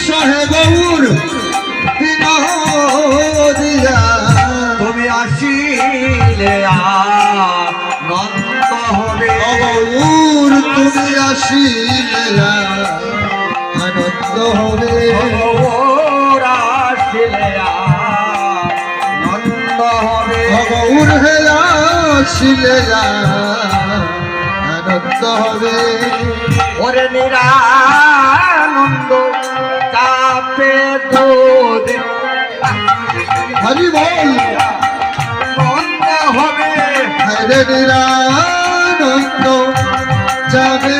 সহে গৌর বিনোদিয়া তুমি আসিলে আনন্দ হবে গৌর তুমি আসিলে আনন্দ হবে গৌর আসিলে আনন্দ হবে গৌর হে আসিলে আনন্দ হবে ওরে নিরানন্দ চাপে দুধ হরি বল বন্ধ হবে হরে নিরানন্দ যাবে